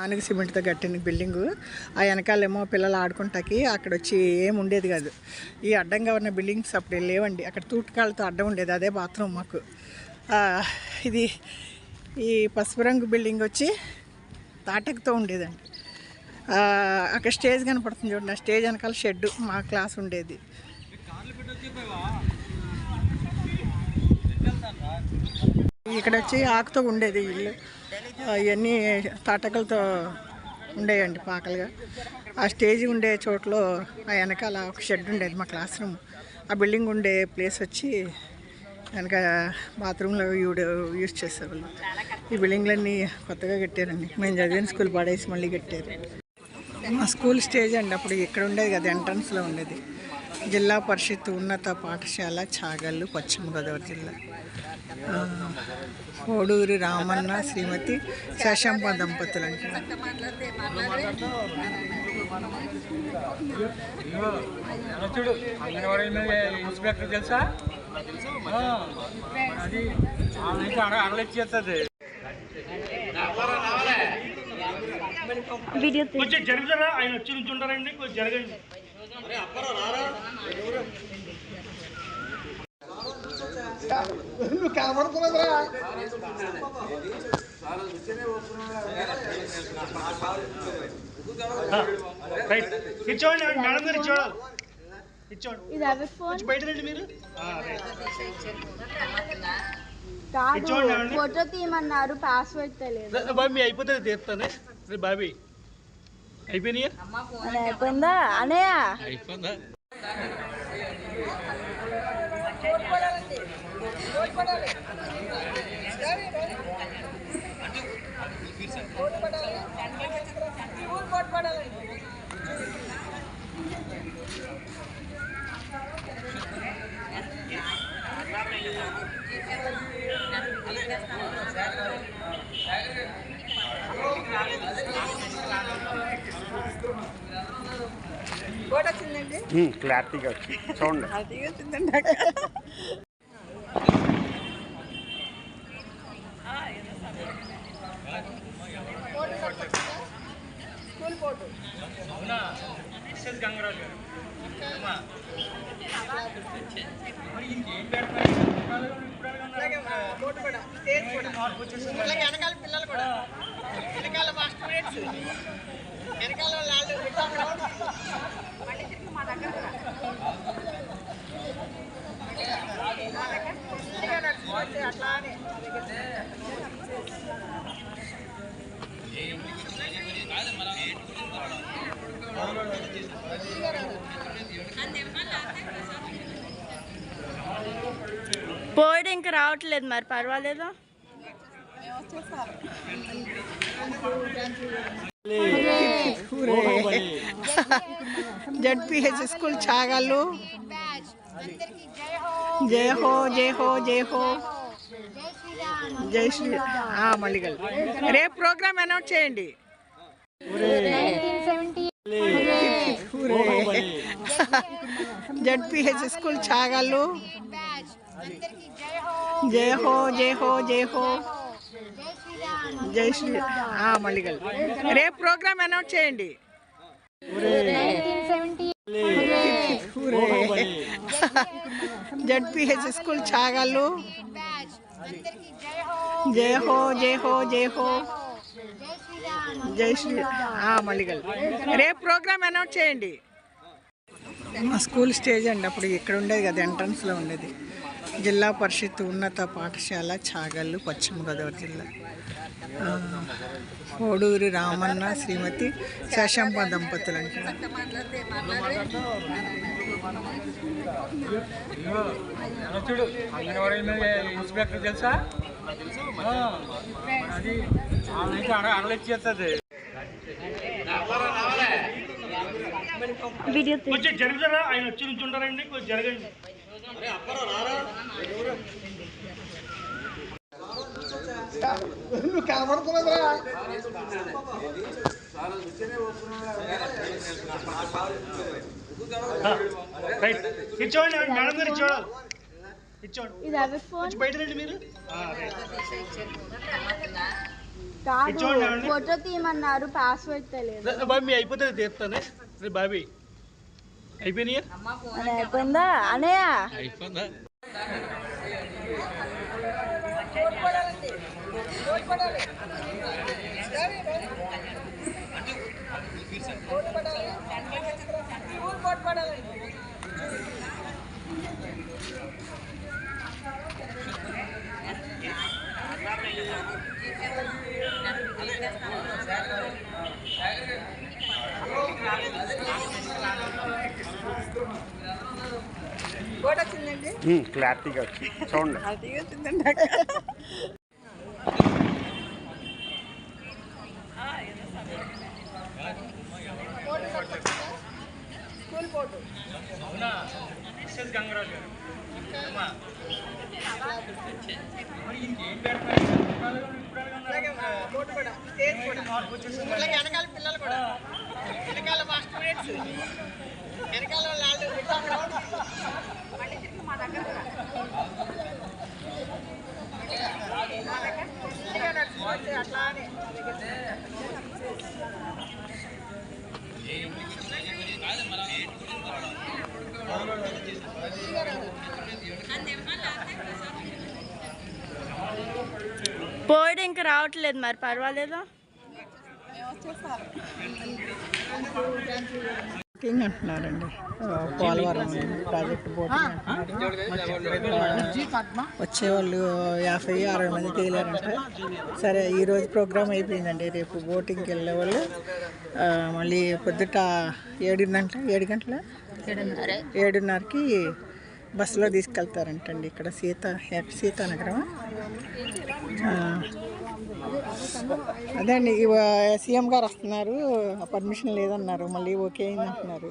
ఆనగ సిమెంట్తో కట్టిన బిల్డింగు. ఆ వెనకాలేమో పిల్లలు ఆడుకుంటాకి అక్కడ వచ్చి ఏమి ఉండేది కాదు. ఈ అడ్డంగా ఉన్న బిల్డింగ్స్ అప్పుడు లేవండి. అక్కడ తూటుకాళ్ళతో అడ్డం ఉండేది, అదే బాత్రూమ్ మాకు. ఇది ఈ పసుపు రంగు బిల్డింగ్ వచ్చి తాటకతో ఉండేదండి. అక్కడ స్టేజ్ కనపడుతుంది చూడండి, ఆ స్టేజ్ వెనకాల షెడ్ మా క్లాస్ ఉండేది. ఇక్కడ వచ్చి ఆకుతో ఉండేది ఇల్లు. ఇవన్నీ తాటకలతో ఉండేయండి పాకలుగా. ఆ స్టేజ్ ఉండే చోట్లో ఆ వెనకాల ఒక షెడ్ ఉండేది మా క్లాస్ రూమ్. ఆ బిల్డింగ్ ఉండే ప్లేస్ వచ్చి వెనక బాత్రూంలో యూజ్ చేసేవాళ్ళు. ఈ బిల్డింగ్లన్నీ కొత్తగా కట్టారండి. మేము చదివిన స్కూల్ పడేసి మళ్ళీ కట్టారు. మా స్కూల్ స్టేజ్ అండి అప్పుడు ఇక్కడ ఉండేది కదా, ఎంట్రన్స్లో ఉండేది. జిల్లా పరిషత్ ఉన్నత పాఠశాల చాగల్లు, పశ్చిమ గోదావరి జిల్లా. కోడూరి రామన్న శ్రీమతి శశాంప దంపతులు అంటే. తెలుసా కొంచెం జరుగుతారా? ఆయన వచ్చి నుంచి ఉంటారండి, కొంచెం జరగండి. నువ్వు కనబడుతున్నదా? ఇచ్చోండి మేడం గారు, ఇచ్చోండి బయట రండి మీరు. ఫోటో తీయమన్నారు, పాస్వర్డ్ తెలియదు. బాబీ అయిపోతుంది, తీస్తానే. బాబీ అయిపోయినాయా? అయిపోయిందా అనయ్య? అయిపోయిందా? క్లారిటీగా చూడండి. గంగరాజు గారు వెనకాల పిల్లలు కూడా, వెనకాల మా స్టూడెంట్స్, వెనకాల అట్లానే పోయిడు ఇంకా రావట్లేదు, మరి పర్వాలేదు. ZPH school Chagallu. జై హో జై హో జై హో జై శ్రీ. మల్లిగల్ రేపు ప్రోగ్రామ్ అనౌన్స్ చేయండి. ZPH school Chagallu. జై హో జై హో జై హో జై శ్రీ. మల్లిగల్ రేపు ప్రోగ్రామ్ అనౌన్స్ చేయండి. ZPH school Chagallu. జై హో జై హో జై హో జై శ్రీ. మల్లిగల్ రేపు ప్రోగ్రామ్ అనౌన్స్ చేయండి. మా స్కూల్ స్టేజ్ అండి అప్పుడు ఇక్కడ ఉండేది కదా, ఎంట్రన్స్లో ఉండేది. జిల్లా పరిషత్ ఉన్నత పాఠశాల చాగల్లు, పశ్చిమ గోదావరి జిల్లా. కోడూరి రామన్న శ్రీమతి శశాంప దంపతులు అంటే. తెలుసా చేస్తుంది. కొంచెం జరుగుతారా? ఆయన వచ్చి నుంచి ఉంటారండి, కొంచెం జరగండి. నువ్వు కనబడుతున్నదా? ఇచ్చోండి మేడం గారు, ఇచ్చోండి ఇది అవి ఫోన్ బయట రండి మీరు. కాదు ఫోటో తీయమన్నారు పాస్వర్డ్ తెలియదు బాబీ మీ అయిపోతుంది తీస్తాను రే బాబీ అయిపోయినాయా అని అయిపోయిందా అనయ్య అయిపోయిందా క్లారిటీగా వచ్చింది చూడండి. అవునా మిస్సెస్ గంగరాజు గారు మరి ఇంకేం పెడతారు వెనకాల పిల్లలు కూడా వెనకాల మా స్టూడెంట్స్ వెనకాల వాళ్ళు అట్లానే పోయిడు ఇంకా రావట్లేదు మరి పర్వాలేదా బోటింగ్ అంటున్నారండి పోలవరం ప్రాజెక్ట్ బోటింగ్ అంటున్నారు. వచ్చేవాళ్ళు 50-60 మంది తేలారంట. సరే ఈరోజు ప్రోగ్రామ్ అయిపోయిందండి. రేపు బోటింగ్కి వెళ్ళేవాళ్ళు మళ్ళీ పొద్దుట 7:30కి బస్సులో తీసుకెళ్తారంటండి. ఇక్కడ సీతానగరం అదే అండి. సీఎం గారు వస్తున్నారు, పర్మిషన్ లేదన్నారు, మళ్ళీ ఓకే అయిందంటున్నారు.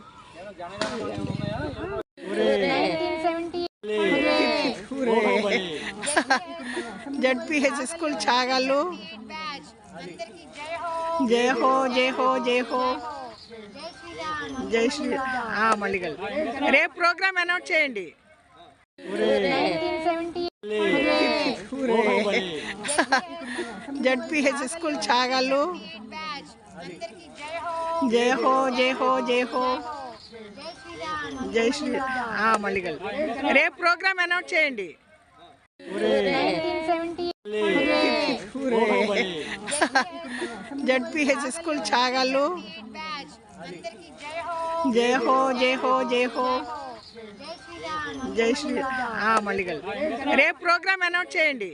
జడ్పిహెచ్ స్కూల్ చాగళ్ళు జయ హో జయ హో జయ హో జై శ్రీ మల్లిగల్. రేపు ప్రోగ్రామ్ అనౌన్స్ చేయండి. జడ్పిహెచ్ స్కూల్ చాగళ్ళు జయ హో జయ హో జయ హో జై శ్రీ మల్లిగల్. రేపు ప్రోగ్రామ్ అనౌన్స్ చేయండి. జడ్పిహెచ్ స్కూల్ చాగళ్ళు జయ హో జయ హో జయ హో జై శ్రీ మల్లిగల్. రేపు ప్రోగ్రామ్ అనౌన్స్ చేయండి.